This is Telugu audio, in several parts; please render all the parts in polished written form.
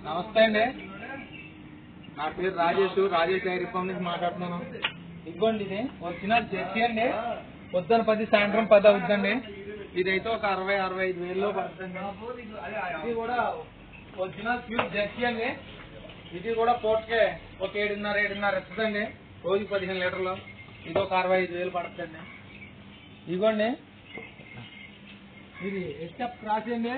నమస్తే అండి, నా పేరు రాజేష్ డైరీ ఫామ్ నుంచి మాట్లాడుతున్నాను. ఇదిగోండి, ఇది ఒరిజినల్ జెర్సీ అండి. పొద్దున 10 సాయంత్రం 10 అవుతుందండి. ఇదైతే ఒక 60-65 వేలలో పడుతుంది. ఇది కూడా ఒరిజినల్ ప్యూర్ జెర్సీ అండి. ఇది కూడా పూటకే ఒక 7.5 ఇస్తుందండి, రోజు 15 లీటర్లు. ఇది ఒక 65,000 పడుతుందండి. ఇదిగోండి, ఇది హెచ్ఎఫ్ క్రాస్ అండి.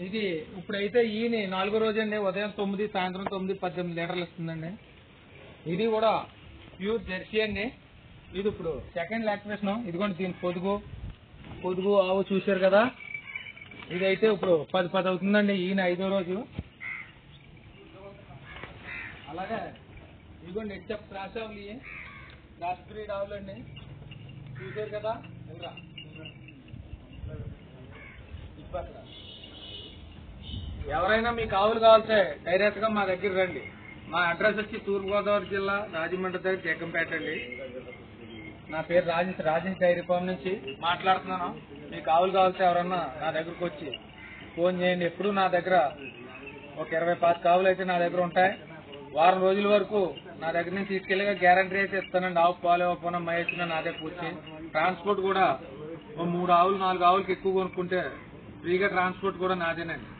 ఇది ఇప్పుడైతే ఈయన 4వ రోజు అండి. ఉదయం 9 సాయంత్రం 9 18 లీటర్లు ఇస్తుందండి. ఇది కూడా ప్యూర్ జెర్సీ అండి. ఇది ఇప్పుడు సెకండ్ లాక్టేషన్. ఇదిగోండి, దీని పొదుగు ఆవు చూశారు కదా. ఇదైతే ఇప్పుడు 10 అవుతుందండి. ఈయన 5వ రోజు. అలాగే ఇదిగోండి, హెచ్ఎఫ్ క్రాస్ ఆవులు, ఇవి క్రాస్ బ్రీడ్ ఆవులు అండి. చూశారు కదా. ఎవరైనా మీకు ఆవులు కావాల్సే డైరెక్ట్ గా మా దగ్గర రండి. మా అడ్రస్ వచ్చి తూర్పుగోదావరి జిల్లా రాజమండ్రి దగ్గర జగ్గంపేట అండి. నా పేరు రాజేష్ డైరీ ఫామ్ నుంచి మాట్లాడుతున్నాను. మీకు ఆవులు కావాల్సే ఎవరన్నా నా దగ్గరకు వచ్చి ఫోన్ చేయండి. ఎప్పుడు నా దగ్గర ఒక 20-25 ఆవులు అయితే నా దగ్గర ఉంటాయి. వారం రోజుల వరకు నా దగ్గర నుంచి తీసుకెళ్ళగా గ్యారంటీ అయితే ఇస్తానండి. ఆవు పాలు ఇవ్వకపోయినా మహేసిన నా దగ్గర వచ్చి ట్రాన్స్పోర్ట్ కూడా 3 ఆవులు 4 ఆవులకి ఎక్కువ కొనుక్కుంటే ఫ్రీగా ట్రాన్స్పోర్ట్ కూడా నాదేనండి.